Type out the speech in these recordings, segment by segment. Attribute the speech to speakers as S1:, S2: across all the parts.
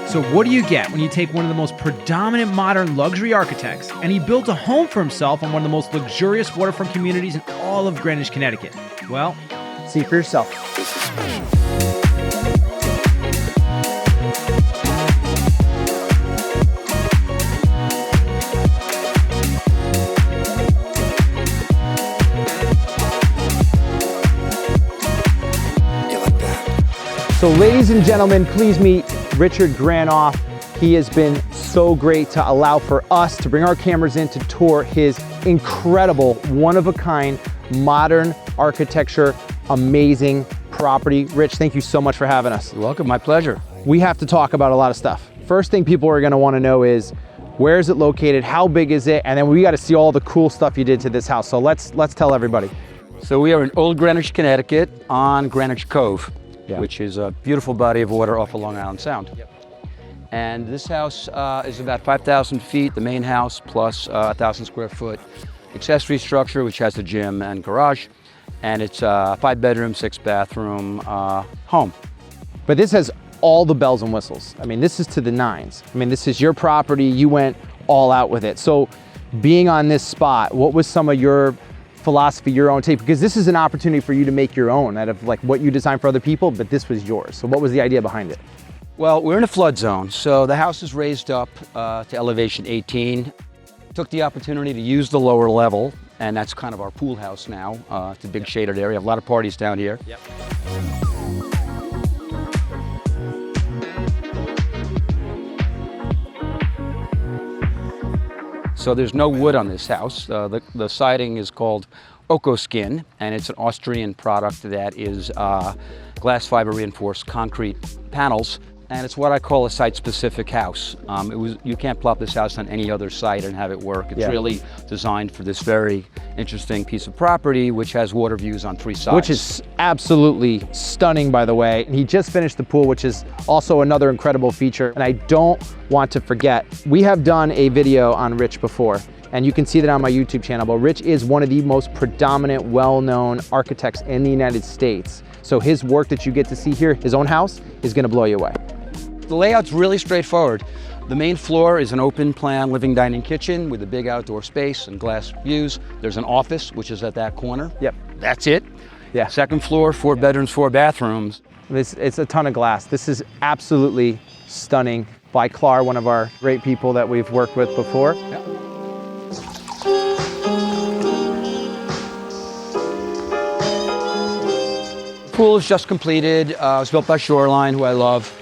S1: So what do you get when you take one of the most predominant modern luxury architects and he built a home for himself on one of the most luxurious waterfront communities in all of Greenwich, Connecticut? Well, see for yourself. So ladies and gentlemen, please meet Richard Granoff. He has been so great to allow for us to bring our cameras in to tour his incredible, one-of-a-kind, modern architecture, amazing property. Rich, thank you so much for having us.
S2: You're welcome, my pleasure.
S1: We have to talk about a lot of stuff. First thing people are gonna wanna know is, where is it located, how big is it, and then we gotta see all the cool stuff you did to this house. So let's tell everybody.
S2: So we are in Old Greenwich, Connecticut on Greenwich Cove,
S1: Yeah.
S2: which is a beautiful body of water off of Long Island Sound. Yep. And this house is about 5,000 feet, the main house, plus 1,000 square foot accessory structure, which has a gym and garage. And it's a 5-bedroom, 6-bathroom home.
S1: But this has all the bells and whistles. I mean, this is to the nines. I mean, this is your property, you went all out with it. So being on this spot, what was some of your philosophy, your own take? Because this is an opportunity for you to make your own out of like what you designed for other people, but this was yours. So what was the idea behind it?
S2: Well, we're in a flood zone, so the house is raised up to elevation 18. Took the opportunity to use the lower level, and that's kind of our pool house now. It's a big shaded area. A lot of parties down here.
S1: Yep.
S2: So there's no wood on this house. The siding is called Okoskin, and it's an Austrian product that is glass fiber reinforced concrete panels. And it's what I call a site-specific house. You can't plop this house on any other site and have it work. It's really designed for this very interesting piece of property, which has water views on 3 sides.
S1: Which is absolutely stunning, by the way. And he just finished the pool, which is also another incredible feature. And I don't want to forget, we have done a video on Rich before, and you can see that on my YouTube channel, but Rich is one of the most predominant, well-known architects in the United States. So his work that you get to see here, his own house, is gonna blow you away.
S2: The layout's really straightforward. The main floor is an open plan living dining kitchen with a big outdoor space and glass views. There's an office, which is at that corner.
S1: Yep.
S2: That's it.
S1: Yeah.
S2: Second floor, 4 bedrooms, 4 bathrooms.
S1: It's a ton of glass. This is absolutely stunning. By KLAR, one of our great people that we've worked with before.
S2: Yep. Pool is just completed. It was built by Shoreline, who I love.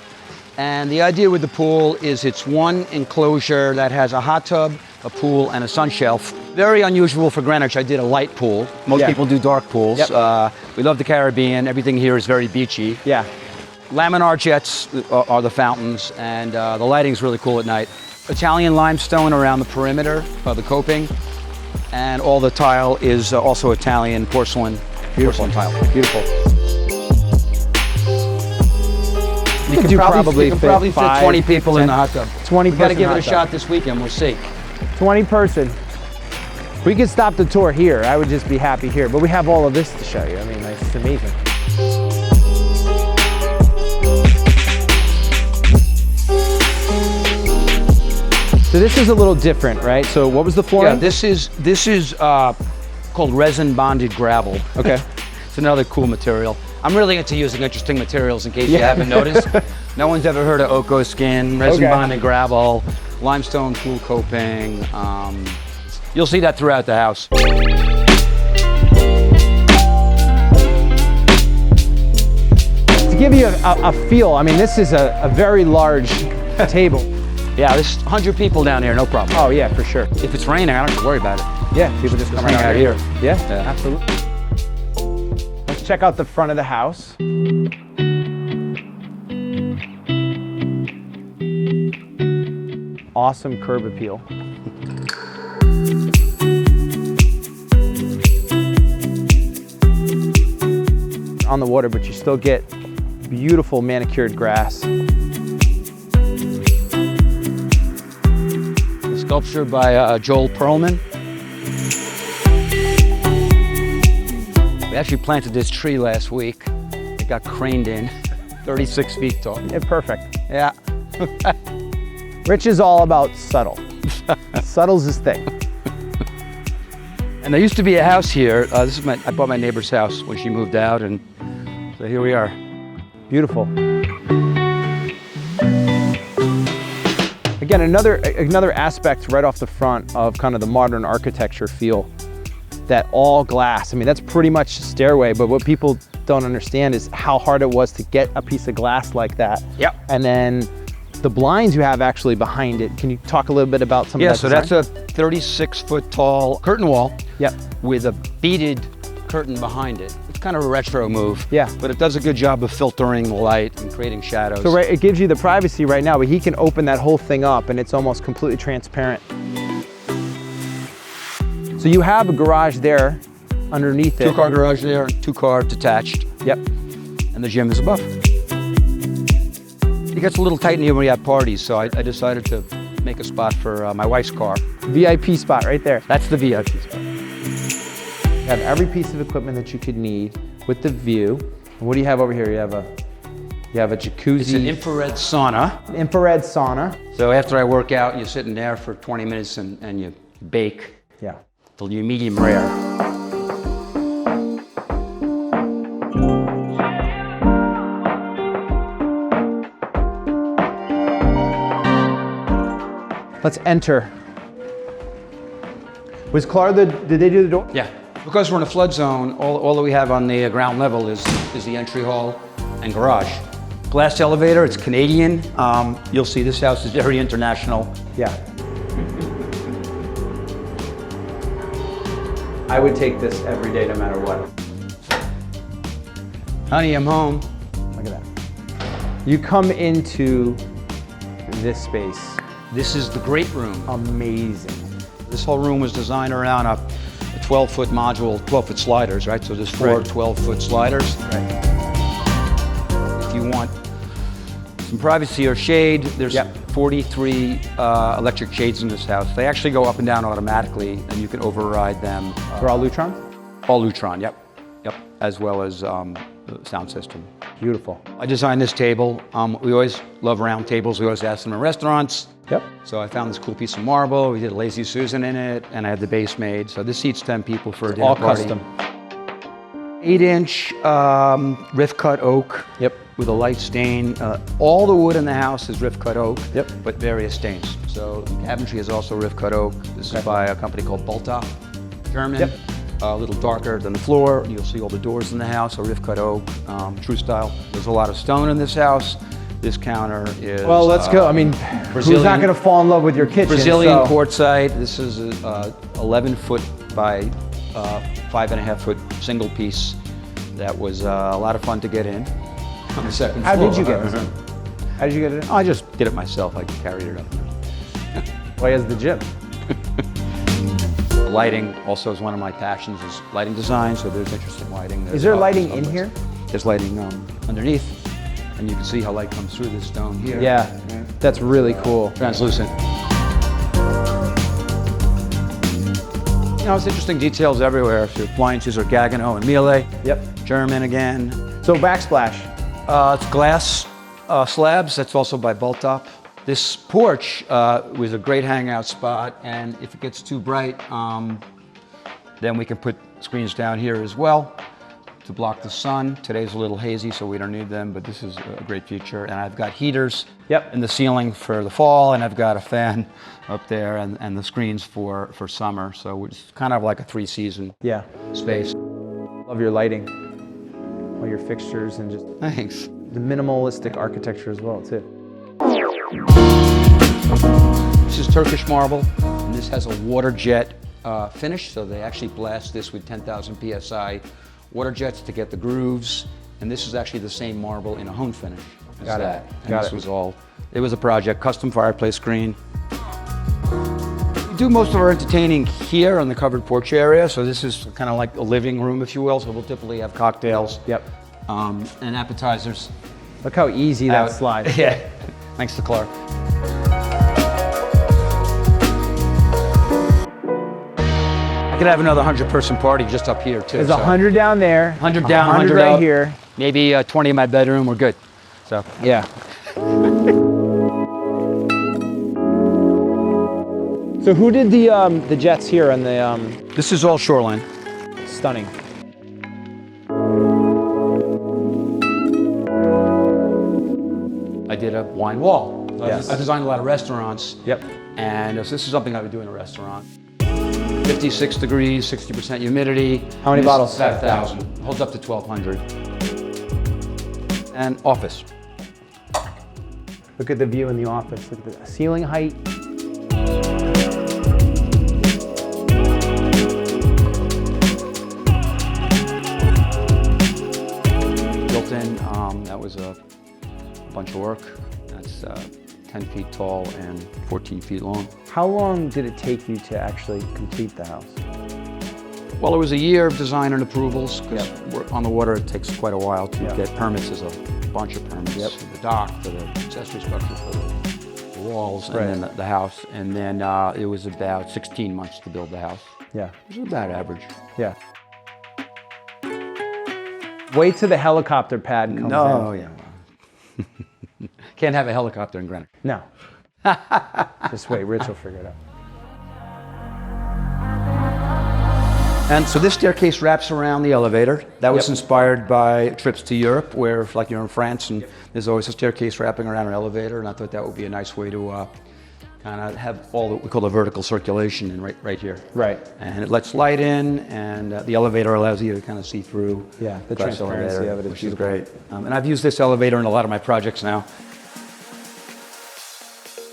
S2: And the idea with the pool is it's one enclosure that has a hot tub, a pool, and a sun shelf. Very unusual for Greenwich. I did a light pool. Most people do dark pools.
S1: Yep.
S2: We love the Caribbean. Everything here is very beachy.
S1: Yeah.
S2: Laminar jets are the fountains, and the lighting's really cool at night. Italian limestone around the perimeter of the coping, and all the tile is also Italian porcelain tile.
S1: Beautiful.
S2: You could probably fit 20 people in the hot tub.
S1: 20
S2: We got to give it a shot this weekend. We'll see.
S1: 20 person. We could stop the tour here. I would just be happy here. But we have all of this to show you. I mean, it's amazing. So this is a little different, right? So what was the flooring?
S2: Yeah, this is called resin bonded gravel.
S1: Okay.
S2: It's another cool material. I'm really into using interesting materials in case you haven't noticed. No one's ever heard of Okoskin, resin bonded gravel, limestone pool coping. You'll see that throughout the house.
S1: To give you a feel, I mean, this is a very large table.
S2: Yeah, there's 100 people down here, no problem.
S1: Oh yeah, for sure.
S2: If it's raining, I don't have to worry about it.
S1: Yeah, people just come
S2: hang out here.
S1: Yeah, absolutely. Let's check out the front of the house. Awesome curb appeal. On the water, but you still get beautiful manicured grass.
S2: A sculpture by Joel Perlman. We actually planted this tree last week. It got craned in, 36 feet tall.
S1: Yeah, perfect.
S2: Yeah,
S1: Rich is all about subtle. Subtle's his thing.
S2: And there used to be a house here. I bought my neighbor's house when she moved out, and so here we are.
S1: Beautiful. Again, another aspect right off the front of kind of the modern architecture feel, that all glass. I mean, that's pretty much a stairway, but what people don't understand is how hard it was to get a piece of glass like that.
S2: Yep.
S1: And then the blinds you have actually behind it. Can you talk a little bit about some of that?
S2: Yeah, so that's a 36-foot tall curtain wall.
S1: Yep.
S2: With a beaded curtain behind it. It's kind of a retro move.
S1: Yeah.
S2: But it does a good job of filtering light and creating shadows.
S1: So right, it gives you the privacy right now, but he can open that whole thing up and it's almost completely transparent. So you have a garage there underneath it.
S2: 2-car garage there, 2-car detached.
S1: Yep.
S2: And the gym is above. It gets a little tight in here when we have parties, so I decided to make a spot for my wife's car.
S1: VIP spot right there.
S2: That's the VIP spot.
S1: You have every piece of equipment that you could need with the view. And what do you have over here? You have a jacuzzi.
S2: It's an infrared sauna.
S1: Infrared sauna.
S2: So after I work out, you sit in there for 20 minutes and you bake.
S1: Yeah.
S2: Till you medium rare.
S1: Let's enter. Was KLAR did they do the door?
S2: Yeah. Because we're in a flood zone, all that we have on the ground level is the entry hall and garage. Glass elevator, it's Canadian. You'll see this house is very international.
S1: Yeah. I would take this every day no matter what.
S2: Honey, I'm home.
S1: Look at that. You come into this space.
S2: This is the great room.
S1: Amazing.
S2: This whole room was designed around a 12-foot module, 12-foot sliders, right? So there's 4
S1: Right.
S2: 12-foot sliders.
S1: Right.
S2: If you want some privacy or shade, there's
S1: Yep.
S2: 43 electric shades in this house. They actually go up and down automatically, and you can override them.
S1: For all Lutron?
S2: All Lutron, yep. As well as the sound system.
S1: Beautiful.
S2: I designed this table. We always love round tables. We always ask them in restaurants.
S1: Yep.
S2: So I found this cool piece of marble. We did a Lazy Susan in it, and I had the base made. So this seats 10 people for a dinner
S1: All
S2: party.
S1: custom.
S2: 8-inch rift cut oak.
S1: Yep.
S2: With a light stain. All the wood in the house is rift cut oak.
S1: Yep.
S2: But various stains. So the cabinetry is also rift cut oak. This is by a company called Balta, German.
S1: Yep.
S2: A little darker than the floor. You'll see all the doors in the house are rift cut oak, true style. There's a lot of stone in this house. This counter is.
S1: Well, let's go. I mean, who's not going to fall in love with your kitchen?
S2: Brazilian
S1: so.
S2: quartzite. This is a 11-foot by 5.5-foot single piece. That was a lot of fun to get in on the second floor.
S1: How did you get it? How did you get it in?
S2: I just did it myself. I carried it up.
S1: Well, he has the gym.
S2: Lighting also is one of my passions, is lighting design, so there's interesting lighting.
S1: Is there lighting in here?
S2: There's lighting underneath, and you can see how light comes through this stone here.
S1: Yeah, that's really cool.
S2: Translucent. You know, it's interesting details everywhere. So appliances are Gagano and Miele.
S1: Yep.
S2: German again.
S1: So backsplash.
S2: It's glass slabs. That's also by Baltop. This porch was a great hangout spot, and if it gets too bright, then we can put screens down here as well to block the sun. Today's a little hazy, so we don't need them, but this is a great feature. And I've got heaters in the ceiling for the fall, and I've got a fan up there, and the screens for summer. So it's kind of like a 3-season space.
S1: Love your lighting, all your fixtures, and just
S2: Thanks.
S1: the minimalistic architecture as well, too.
S2: This is Turkish marble, and this has a water jet finish, so they actually blast this with 10,000 PSI water jets to get the grooves, and this is actually the same marble in a hone finish as
S1: Got it.
S2: that. And
S1: Got
S2: this
S1: it.
S2: was all, it was a project, custom fireplace screen. We do most of our entertaining here on the covered porch area, so this is kind of like a living room, if you will, so we'll typically have cocktails and appetizers.
S1: Look how easy that
S2: out.
S1: slides.
S2: Yeah, thanks to Clark. I could have another 100-person party just up here too.
S1: There's 100 down there.
S2: 100 down,
S1: 100
S2: 100
S1: right
S2: up.
S1: here.
S2: Maybe 20 in my bedroom. We're good. So
S1: Yeah. So who did the jets here and the
S2: This is all shoreline.
S1: stunning?
S2: I did a wine wall.
S1: Yes.
S2: I designed a lot of restaurants.
S1: Yep.
S2: And this is something I would do in a restaurant. 56 degrees, 60% humidity.
S1: How many bottles?
S2: About 1,000. Holds up to 1,200. And office.
S1: Look at the view in the office. Look at the ceiling height.
S2: Built in, that was a bunch of work. That's 10 feet tall and 14 feet long.
S1: How long did it take you to actually complete the house?
S2: Well, it was a year of design and approvals, because on the water it takes quite a while to get permits. There's a bunch of permits for the dock, for the accessory structure, for the walls, and then the house. And then it was about 16 months to build the house.
S1: Yeah.
S2: It was about average.
S1: Yeah. Wait till the helicopter pad comes in.
S2: No, yeah. Can't have a helicopter in Greenwich.
S1: No. Just wait, Rich will figure it out.
S2: And so this staircase wraps around the elevator. That was inspired by trips to Europe, where like you're in France and there's always a staircase wrapping around an elevator, and I thought that would be a nice way to kind of have all that we call the vertical circulation in right here.
S1: Right.
S2: And it lets light in, and the elevator allows you to kind of see through.
S1: Yeah, the
S2: glass
S1: transparency
S2: elevator,
S1: of it is
S2: which is
S1: beautiful.
S2: great. And I've used this elevator in a lot of my projects now.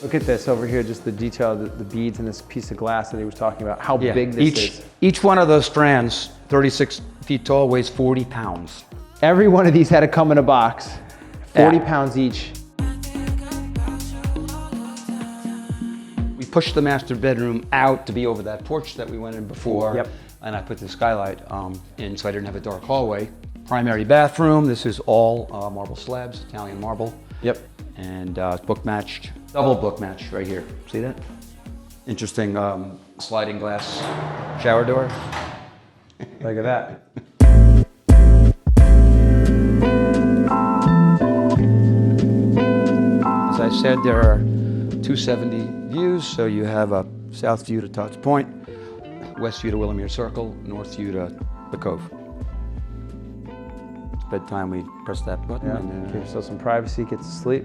S1: Look at this over here, just the detail, the beads in this piece of glass that he was talking about, how big this is.
S2: Each one of those strands, 36 feet tall, weighs 40 pounds.
S1: Every one of these had to come in a box, 40 pounds each.
S2: We pushed the master bedroom out to be over that porch that we went in before.
S1: Yep.
S2: And I put the skylight in so I didn't have a dark hallway. Primary bathroom, this is all marble slabs, Italian marble.
S1: Yep.
S2: And it's book matched, double book matched right here. See that? Interesting sliding glass shower door.
S1: Look at that.
S2: As I said, there are 270 views, so you have a south view to Todd's Point, west view to Willamere Circle, north view to the Cove. It's bedtime, we press that button.
S1: Yeah,
S2: And
S1: give yourself some privacy, get to sleep.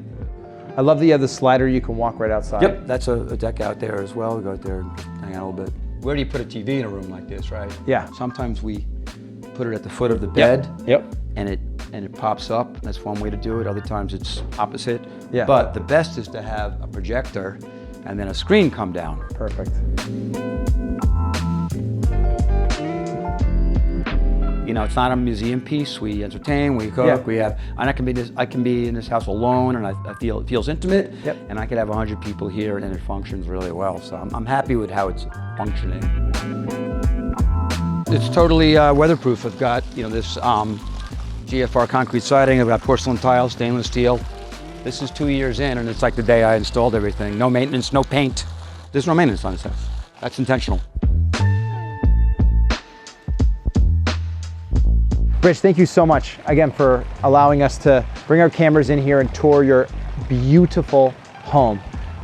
S1: I love that you have the slider, you can walk right outside.
S2: Yep, that's a deck out there as well. We go out there and hang out a little bit. Where do you put a TV in a room like this, right?
S1: Yeah.
S2: Sometimes we put it at the foot of the bed.
S1: Yep.
S2: And it pops up. That's one way to do it. Other times it's opposite.
S1: Yeah.
S2: But the best is to have a projector and then a screen come down.
S1: Perfect.
S2: You know, it's not a museum piece. We entertain, we cook, we have, and I can be in this house alone, and I feel it feels intimate.
S1: Yep.
S2: And I could have 100 people here, and it functions really well. So I'm happy with how it's functioning. It's totally weatherproof. I've got this GFR concrete siding. I've got porcelain tiles, stainless steel. This is 2 years in, and it's like the day I installed everything. No maintenance, no paint. There's no maintenance on this house. That's intentional.
S1: Rich, thank you so much again for allowing us to bring our cameras in here and tour your beautiful home.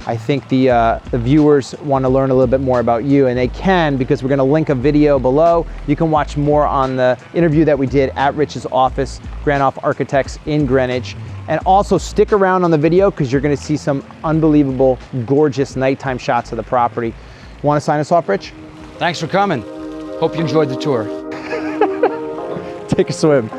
S1: I think the viewers want to learn a little bit more about you, and they can, because we're going to link a video below. You can watch more on the interview that we did at Rich's office, Granoff Architects in Greenwich. And also stick around on the video, because you're going to see some unbelievable, gorgeous nighttime shots of the property. Want to sign us off, Rich?
S2: Thanks for coming. Hope you enjoyed the tour.
S1: Take a swim.